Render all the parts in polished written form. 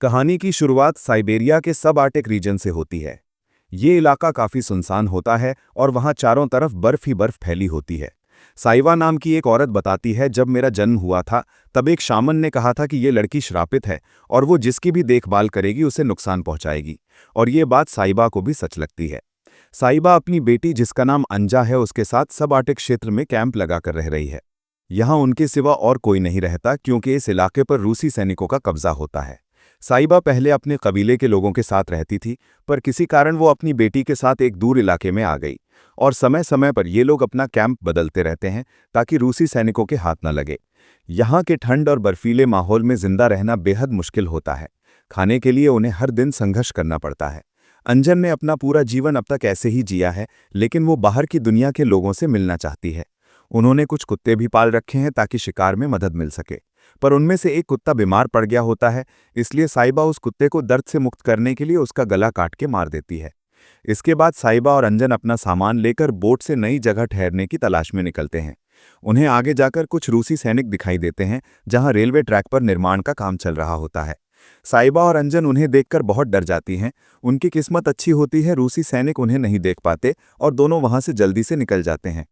कहानी की शुरुआत साइबेरिया के सब आर्टिक रीजन से होती है। ये इलाका काफी सुनसान होता है और वहाँ चारों तरफ बर्फ ही बर्फ फैली होती है। साइवा नाम की एक औरत बताती है, जब मेरा जन्म हुआ था तब एक शामन ने कहा था कि ये लड़की श्रापित है और वो जिसकी भी देखभाल करेगी उसे नुकसान पहुंचाएगी। और ये बात साइबा को भी सच लगती है। साइबा अपनी बेटी जिसका नाम अंजा है उसके साथ सब आर्टिक क्षेत्र में कैंप लगाकर रह रही है। यहाँ उनके सिवा और कोई नहीं रहता क्योंकि इस इलाके पर रूसी सैनिकों का कब्जा होता है। साइबा पहले अपने कबीले के लोगों के साथ रहती थी, पर किसी कारण वो अपनी बेटी के साथ एक दूर इलाके में आ गई और समय समय पर ये लोग अपना कैंप बदलते रहते हैं ताकि रूसी सैनिकों के हाथ न लगे। यहाँ के ठंड और बर्फीले माहौल में जिंदा रहना बेहद मुश्किल होता है। खाने के लिए उन्हें हर दिन संघर्ष करना पड़ता है। अंजन ने अपना पूरा जीवन अब तक ऐसे ही जिया है, लेकिन वो बाहर की दुनिया के लोगों से मिलना चाहती है। उन्होंने कुछ कुत्ते भी पाल रखे हैं ताकि शिकार में मदद मिल सके, पर उनमें से एक कुत्ता बीमार पड़ गया होता है, इसलिए साइबा उस कुत्ते को दर्द से मुक्त करने के लिए उसका गला काट के मार देती है। इसके बाद साइबा और अंजन अपना सामान लेकर बोट से नई जगह ठहरने की तलाश में निकलते हैं। उन्हें आगे जाकर कुछ रूसी सैनिक दिखाई देते हैं, जहां रेलवे ट्रैक पर निर्माण का काम चल रहा होता है। साइबा और अंजन उन्हें देखकर बहुत डर जाती हैं। उनकी किस्मत अच्छी होती है, रूसी सैनिक उन्हें नहीं देख पाते और दोनों वहां से जल्दी से निकल जाते हैं।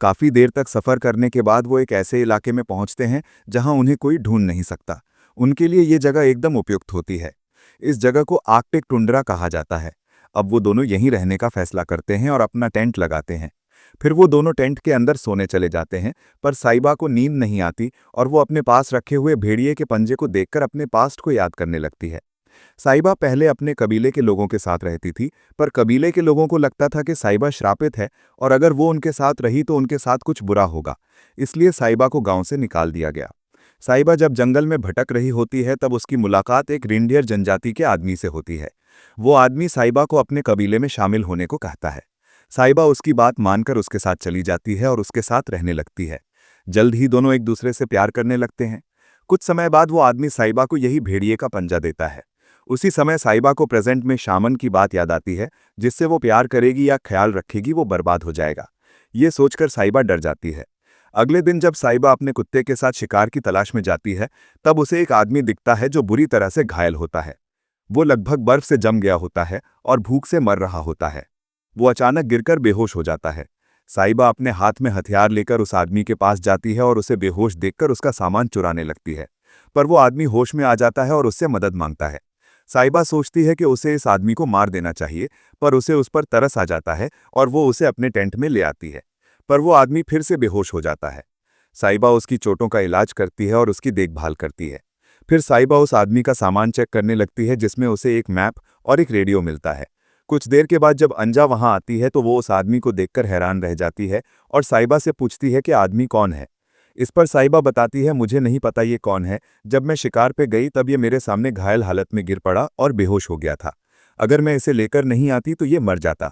काफी देर तक सफर करने के बाद वो एक ऐसे इलाके में पहुंचते हैं जहां उन्हें कोई ढूंढ नहीं सकता। उनके लिए ये जगह एकदम उपयुक्त होती है। इस जगह को आर्कटिक टुंड्रा कहा जाता है। अब वो दोनों यहीं रहने का फैसला करते हैं और अपना टेंट लगाते हैं। फिर वो दोनों टेंट के अंदर सोने चले जाते हैं, पर साइबा को नींद नहीं आती और वो अपने पास रखे हुए भेड़िए के पंजे को देखकर अपने पास्ट को याद करने लगती है। साइबा पहले अपने कबीले के लोगों के साथ रहती थी, पर कबीले के लोगों को लगता था कि साइबा श्रापित है और अगर वो उनके साथ रही तो उनके साथ कुछ बुरा होगा, इसलिए साइबा को गांव से निकाल दिया गया। साइबा जब जंगल में भटक रही होती है तब उसकी मुलाकात एक रेंडियर जनजाति के आदमी से होती है। वो आदमी साइबा को अपने कबीले में शामिल होने को कहता है। साइबा उसकी बात मानकर उसके साथ चली जाती है और उसके साथ रहने लगती है। जल्द ही दोनों एक दूसरे से प्यार करने लगते हैं। कुछ समय बाद वो आदमी साइबा को यही भेड़िए का पंजा देता है। उसी समय साइबा को प्रेजेंट में शामन की बात याद आती है, जिससे वो प्यार करेगी या ख्याल रखेगी वो बर्बाद हो जाएगा। ये सोचकर साइबा डर जाती है। अगले दिन जब साइबा अपने कुत्ते के साथ शिकार की तलाश में जाती है, तब उसे एक आदमी दिखता है जो बुरी तरह से घायल होता है। वो लगभग बर्फ से जम गया होता है और भूख से मर रहा होता है। वो अचानक गिरकर बेहोश हो जाता है। साइबा अपने हाथ में हथियार लेकर उस आदमी के पास जाती है और उसे बेहोश देखकर उसका सामान चुराने लगती है, पर वो आदमी होश में आ जाता है और उससे मदद मांगता है। साइबा सोचती है कि उसे इस आदमी को मार देना चाहिए, पर उसे उस पर तरस आ जाता है और वो उसे अपने टेंट में ले आती है, पर वो आदमी फिर से बेहोश हो जाता है। साइबा उसकी चोटों का इलाज करती है और उसकी देखभाल करती है। फिर साइबा उस आदमी का सामान चेक करने लगती है, जिसमें उसे एक मैप और एक रेडियो मिलता है। कुछ देर के बाद जब अंजा वहां आती है तो वो उस आदमी को देखकर हैरान रह जाती है और साइबा से पूछती है कि आदमी कौन है। इस पर साइबा बताती है, मुझे नहीं पता ये कौन है। जब मैं शिकार पे गई तब ये मेरे सामने घायल हालत में गिर पड़ा और बेहोश हो गया था। अगर मैं इसे लेकर नहीं आती तो ये मर जाता।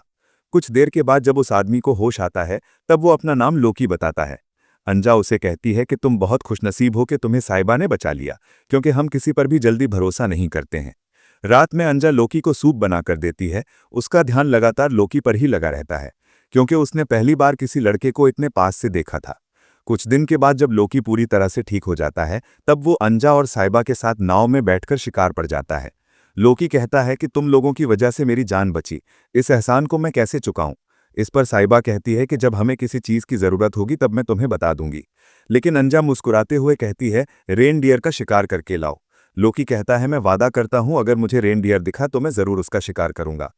कुछ देर के बाद जब उस आदमी को होश आता है तब वो अपना नाम लोकी बताता है। अंजा उसे कहती है कि तुम बहुत खुशनसीब हो कि तुम्हें साइबा ने बचा लिया, क्योंकि हम किसी पर भी जल्दी भरोसा नहीं करते हैं। रात में अंजा लोकी को सूप बनाकर देती है। उसका ध्यान लगातार लोकी पर ही लगा रहता है, क्योंकि उसने पहली बार किसी लड़के को इतने पास से देखा था। कुछ दिन के बाद जब लोकी पूरी तरह से ठीक हो जाता है तब वो अंजा और साइबा के साथ नाव में बैठकर शिकार पर जाता है। लोकी कहता है कि तुम लोगों की वजह से मेरी जान बची, इस एहसान को मैं कैसे चुकाऊं। इस पर साइबा कहती है कि जब हमें किसी चीज की जरूरत होगी तब मैं तुम्हें बता दूंगी। लेकिन अंजा मुस्कुराते हुए कहती है, रेन डियर का शिकार करके लाओ। लोकी कहता है, मैं वादा करता हूं अगर मुझे रेन डियर दिखा तो मैं जरूर उसका शिकार करूंगा।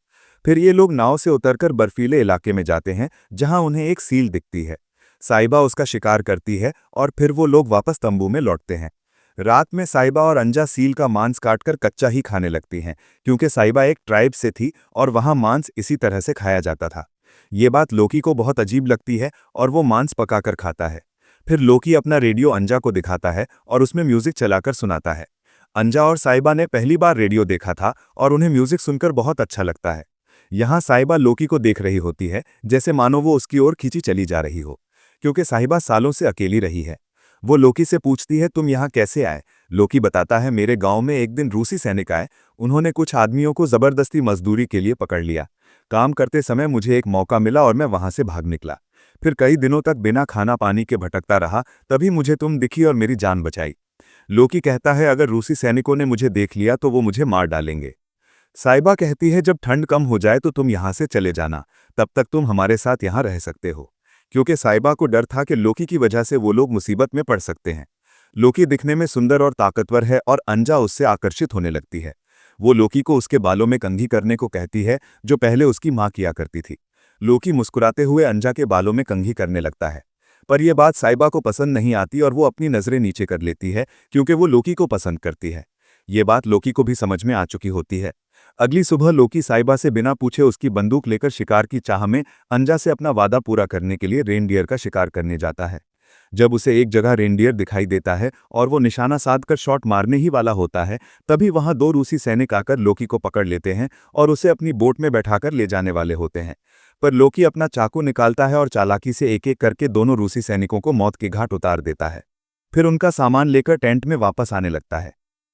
फिर ये लोग नाव से उतरकर बर्फीले इलाके में जाते हैं जहां उन्हें एक सील दिखती है। साइबा उसका शिकार करती है और फिर वो लोग वापस तंबू में लौटते हैं। रात में साइबा और अंजा सील का मांस काटकर कच्चा ही खाने लगती हैं, क्योंकि साइबा एक ट्राइब से थी और वहां मांस इसी तरह से खाया जाता था। ये बात लोकी को बहुत अजीब लगती है और वो मांस पकाकर खाता है। फिर लोकी अपना रेडियो अंजा को दिखाता है और उसमें म्यूजिक चलाकर सुनाता है। अंजा और साइबा ने पहली बार रेडियो देखा था और उन्हें म्यूजिक सुनकर बहुत अच्छा लगता है। यहाँ साइबा लोकी को देख रही होती है, जैसे मानो वो उसकी ओर खींची चली जा रही हो, क्योंकि साहिबा सालों से अकेली रही है। वो लोकी से पूछती है, तुम यहाँ कैसे आए? लोकी बताता है, मेरे गांव में एक दिन रूसी सैनिक आए। उन्होंने कुछ आदमियों को जबरदस्ती मजदूरी के लिए पकड़ लिया। काम करते समय मुझे एक मौका मिला और मैं वहां से भाग निकला। फिर कई दिनों तक बिना खाना पानी के भटकता रहा, तभी मुझे तुम दिखी और मेरी जान बचाई। लोकी कहता है अगर रूसी सैनिकों ने मुझे देख लिया तो वो मुझे मार डालेंगे। साइबा कहती है जब ठंड कम हो जाए तो तुम यहाँ से चले जाना, तब तक तुम हमारे साथ यहाँ रह सकते हो। क्योंकि साइबा को डर था कि लोकी की वजह से वो लोग मुसीबत में पड़ सकते हैं। लोकी दिखने में सुंदर और ताकतवर है और अंजा उससे आकर्षित होने लगती है। वो लोकी को उसके बालों में कंघी करने को कहती है, जो पहले उसकी माँ किया करती थी। लोकी मुस्कुराते हुए अंजा के बालों में कंघी करने लगता है। पर यह बात साइबा को पसंद नहीं आती और वो अपनी नज़रें नीचे कर लेती है, क्योंकि वो लोकी को पसंद करती है। ये बात लोकी को भी समझ में आ चुकी होती है। अगली सुबह लोकी साइबा से बिना पूछे उसकी बंदूक लेकर शिकार की चाह में अंजा से अपना वादा पूरा करने के लिए रेनडियर का शिकार करने जाता है। जब उसे एक जगह रेनडियर दिखाई देता है और वो निशाना साधकर शॉट मारने ही वाला होता है, तभी वहां दो रूसी सैनिक आकर लोकी को पकड़ लेते हैं और उसे अपनी बोट में बैठाकर ले जाने वाले होते हैं। पर लोकी अपना चाकू निकालता है और चालाकी से एक एक करके दोनों रूसी सैनिकों को मौत के घाट उतार देता है। फिर उनका सामान लेकर टेंट में वापस आने लगता है।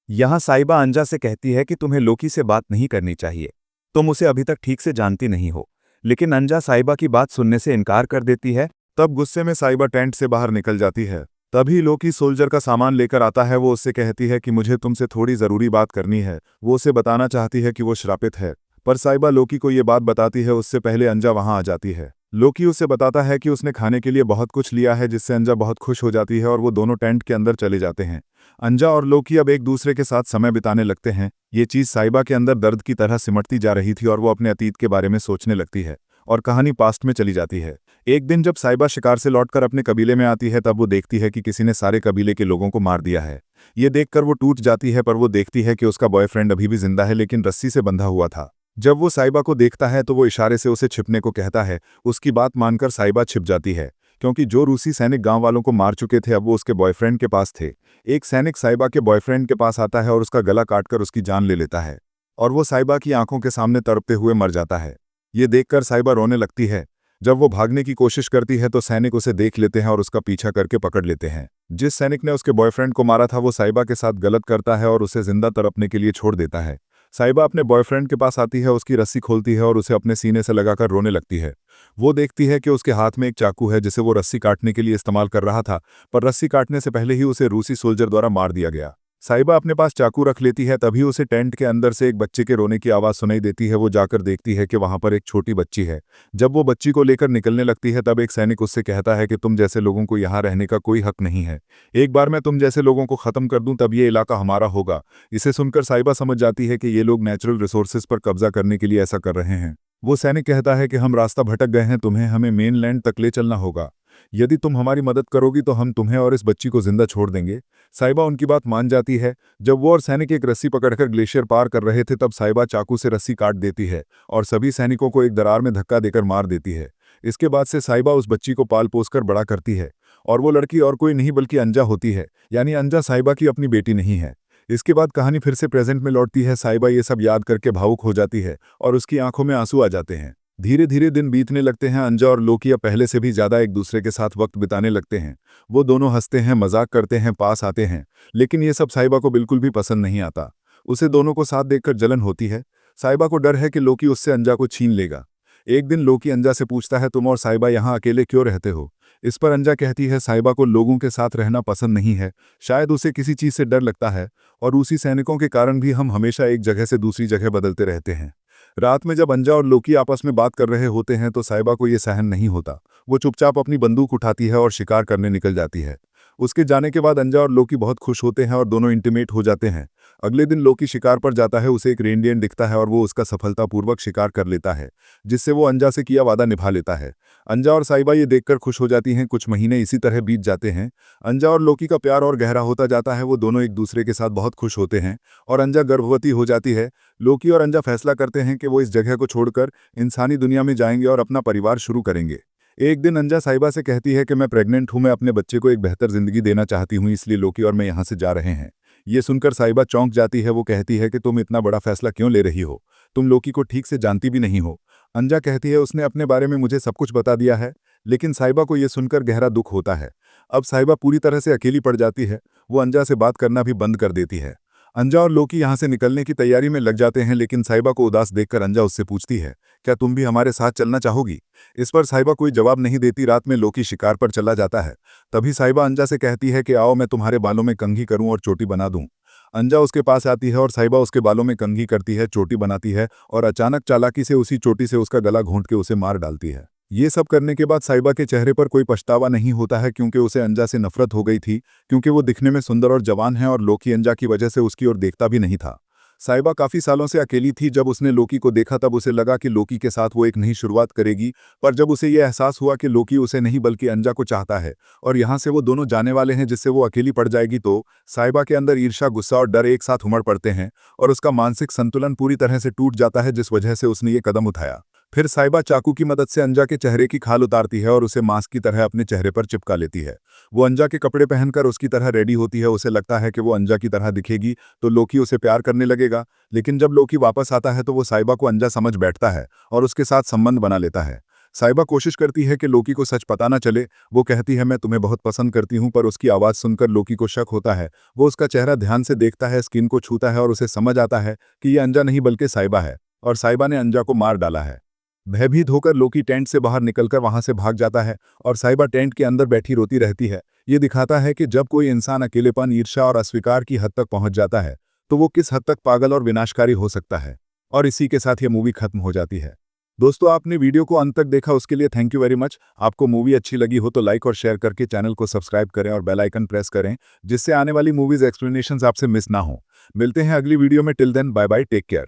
यहाँ साइबा अंजा से कहती है कि तुम्हें लोकी से बात नहीं करनी चाहिए, तुम उसे अभी तक ठीक से जानती नहीं हो। लेकिन अंजा साइबा की बात सुनने से इनकार कर देती है। तब गुस्से में साइबा टेंट से बाहर निकल जाती है। तभी लोकी सोल्जर का सामान लेकर आता है। वो उससे कहती है कि मुझे तुमसे थोड़ी ज़रूरी बात करनी है। वो उसे बताना चाहती है कि वो श्रापित है, पर साइबा लोकी को ये बात बताती है उससे पहले अंजा वहां आ जाती है। लोकी उसे बताता है कि उसने खाने के लिए बहुत कुछ लिया है, जिससे अंजा बहुत खुश हो जाती है और वो दोनों टेंट के अंदर चले जाते हैं। अंजा और लोकी अब एक दूसरे के साथ समय बिताने लगते हैं। ये चीज़ साइबा के अंदर दर्द की तरह सिमटती जा रही थी और वो अपने अतीत के बारे में सोचने लगती है और कहानी पास्ट में चली जाती है। एक दिन जब साइबा शिकार से लौटकर अपने कबीले में आती है, तब वो देखती है कि किसी ने सारे कबीले के लोगों को मार दिया है। ये देखकर वो टूट जाती है, पर वो देखती है कि उसका बॉयफ्रेंड अभी भी जिंदा है, लेकिन रस्सी से बंधा हुआ था। जब वो साइबा को देखता है तो वो इशारे से उसे छिपने को कहता है। उसकी बात मानकर साइबा छिप जाती है, क्योंकि जो रूसी सैनिक गांव वालों को मार चुके थे अब वो उसके बॉयफ्रेंड के पास थे। एक सैनिक साइबा के बॉयफ्रेंड के पास आता है और उसका गला काटकर उसकी जान ले लेता है, और वो साइबा की आंखों के सामने तड़पते हुए मर जाता है। ये देखकर साइबा रोने लगती है। जब वो भागने की कोशिश करती है तो सैनिक उसे देख लेते हैं और उसका पीछा करके पकड़ लेते हैं। जिस सैनिक ने उसके बॉयफ्रेंड को मारा था वो साइबा के साथ गलत करता है और उसे जिंदा तड़पने के लिए छोड़ देता है। साइबा अपने बॉयफ्रेंड के पास आती है, उसकी रस्सी खोलती है और उसे अपने सीने से लगाकर रोने लगती है। वो देखती है कि उसके हाथ में एक चाकू है जिसे वो रस्सी काटने के लिए इस्तेमाल कर रहा था, पर रस्सी काटने से पहले ही उसे रूसी सोल्जर द्वारा मार दिया गया। साइबा अपने पास चाकू रख लेती है, तभी उसे टेंट के अंदर से एक बच्चे के रोने की आवाज़ सुनाई देती है। वो जाकर देखती है कि वहां पर एक छोटी बच्ची है। जब वो बच्ची को लेकर निकलने लगती है तब एक सैनिक उससे कहता है कि तुम जैसे लोगों को यहाँ रहने का कोई हक नहीं है। एक बार मैं तुम जैसे लोगों को ख़त्म कर दूं तब ये इलाका हमारा होगा। इसे सुनकर साइबा समझ जाती है कि ये लोग नेचुरल रिसोर्सेज पर कब्जा करने के लिए ऐसा कर रहे हैं। वो सैनिक कहता है कि हम रास्ता भटक गए हैं, तुम्हें हमें मेनलैंड तक ले चलना होगा। यदि तुम हमारी मदद करोगी तो हम तुम्हें और इस बच्ची को जिंदा छोड़ देंगे। साइबा उनकी बात मान जाती है। जब वो और सैनिक एक रस्सी पकड़कर ग्लेशियर पार कर रहे थे तब साइबा चाकू से रस्सी काट देती है और सभी सैनिकों को एक दरार में धक्का देकर मार देती है। इसके बाद से साइबा उस बच्ची को पाल पोस कर बड़ा करती है, और वो लड़की और कोई नहीं बल्कि अंजा होती है, यानी अंजा साइबा की अपनी बेटी नहीं है। इसके बाद कहानी फिर से प्रेजेंट में लौटती है। साइबा ये सब याद करके भावुक हो जाती है और उसकी आंखों में आंसू आ जाते हैं। धीरे धीरे दिन बीतने लगते हैं। अंजा और लोकी अब पहले से भी ज्यादा एक दूसरे के साथ वक्त बिताने लगते हैं। वो दोनों हंसते हैं, मजाक करते हैं, पास आते हैं, लेकिन ये सब साइबा को बिल्कुल भी पसंद नहीं आता। उसे दोनों को साथ देखकर जलन होती है। साइबा को डर है कि लोकी उससे अंजा को छीन लेगा। एक दिन लोकी अंजा से पूछता है, तुम और साइबा यहाँ अकेले क्यों रहते हो? इस पर अंजा कहती है साइबा को लोगों के साथ रहना पसंद नहीं है, शायद उसे किसी चीज़ से डर लगता है, और उसी सैनिकों के कारण भी हम हमेशा एक जगह से दूसरी जगह बदलते रहते हैं। रात में जब अंजा और लोकी आपस में बात कर रहे होते हैं तो साइबा को यह सहन नहीं होता। वो चुपचाप अपनी बंदूक उठाती है और शिकार करने निकल जाती है। उसके जाने के बाद अंजा और लोकी बहुत खुश होते हैं और दोनों इंटीमेट हो जाते हैं। अगले दिन लोकी शिकार पर जाता है। उसे एक रेनडियर दिखता है और वो उसका सफलतापूर्वक शिकार कर लेता है, जिससे वो अंजा से किया वादा निभा लेता है। अंजा और साइबा ये देखकर खुश हो जाती हैं। कुछ महीने इसी तरह बीत जाते हैं। अंजा और लोकी का प्यार और गहरा होता जाता है। वो दोनों एक दूसरे के साथ बहुत खुश होते हैं और अंजा गर्भवती हो जाती है। लोकी और अंजा फैसला करते हैं कि वो इस जगह को छोड़कर इंसानी दुनिया में जाएंगे और अपना परिवार शुरू करेंगे। एक दिन अंजा साइबा से कहती है कि मैं प्रेग्नेंट हूं, मैं अपने बच्चे को एक बेहतर जिंदगी देना चाहती हूं, इसलिए लोकी और मैं यहाँ से जा रहे हैं। ये सुनकर साइबा चौंक जाती है। वो कहती है कि तुम इतना बड़ा फैसला क्यों ले रही हो? तुम लोकी को ठीक से जानती भी नहीं हो। अंजा कहती है उसने अपने बारे में मुझे सब कुछ बता दिया है, लेकिन साइबा को यह सुनकर गहरा दुख होता है। अब साइबा पूरी तरह से अकेली पड़ जाती है। वो अंजा से बात करना भी बंद कर देती है। अंजा और लोकी यहाँ से निकलने की तैयारी में लग जाते हैं, लेकिन साहिबा को उदास देखकर अंजा उससे पूछती है, क्या तुम भी हमारे साथ चलना चाहोगी? इस पर साहिबा कोई जवाब नहीं देती। रात में लोकी शिकार पर चला जाता है। तभी साहिबा अंजा से कहती है कि आओ मैं तुम्हारे बालों में कंघी करूं और चोटी बना दूं। अंजा उसके पास आती है और साहिबा उसके बालों में कंघी करती है, चोटी बनाती है और अचानक चालाकी से उसी चोटी से उसका गला घोंट के उसे मार डालती है। ये सब करने के बाद साहिबा के चेहरे पर कोई पछतावा नहीं होता है, क्योंकि उसे अंजा से नफरत हो गई थी, क्योंकि वो दिखने में सुंदर और जवान है और लोकी अंजा की वजह से उसकी ओर देखता भी नहीं था। साहिबा काफी सालों से अकेली थी। जब उसने लोकी को देखा तब उसे लगा कि लोकी के साथ वो एक नई शुरुआत करेगी, पर जब उसे यह एहसास हुआ कि लोकी उसे नहीं बल्कि अंजा को चाहता है और यहाँ से वो दोनों जाने वाले हैं जिससे वो अकेली पड़ जाएगी, तो साहिबा के अंदर ईर्ष्या, गुस्सा और डर एक साथ उमड़ पड़ते हैं और उसका मानसिक संतुलन पूरी तरह से टूट जाता है, जिस वजह से उसने ये कदम उठाया। फिर साहिबा चाकू की मदद से अंजा के चेहरे की खाल उतारती है और उसे मास्क की तरह अपने चेहरे पर चिपका लेती है। वो अंजा के कपड़े पहनकर उसकी तरह रेडी होती है। उसे लगता है कि वो अंजा की तरह दिखेगी तो लोकी उसे प्यार करने लगेगा, लेकिन जब लोकी वापस आता है तो वो साहिबा को अंजा समझ बैठता है और उसके साथ संबंध बना लेता है। साहिबा कोशिश करती है कि लोकी को सच पता ना चले। वो कहती है मैं तुम्हें बहुत पसंद करती हूँ, पर उसकी आवाज़ सुनकर लोकी को शक होता है। वो उसका चेहरा ध्यान से देखता है, स्किन को छूता है और उसे समझ आता है कि ये अंजा नहीं बल्कि साहिबा है और साहिबा ने अंजा को मार डाला है। भयभीत होकर लोकी टेंट से बाहर निकलकर वहां से भाग जाता है और साहिबा टेंट के अंदर बैठी रोती रहती है। ये दिखाता है कि जब कोई इंसान अकेलेपन, ईर्ष्या और अस्वीकार की हद तक पहुंच जाता है तो वो किस हद तक पागल और विनाशकारी हो सकता है। और इसी के साथ ये मूवी खत्म हो जाती है। दोस्तों, आपने वीडियो को अंत तक देखा उसके लिए थैंक यू वेरी मच। आपको मूवी अच्छी लगी हो तो लाइक और शेयर करके चैनल को सब्सक्राइब करें और बेल आइकन प्रेस करें, जिससे आने वाली मूवीज एक्सप्लेनेशंस आपसे मिस ना हो। मिलते हैं अगली वीडियो में। Till then bye bye, take care.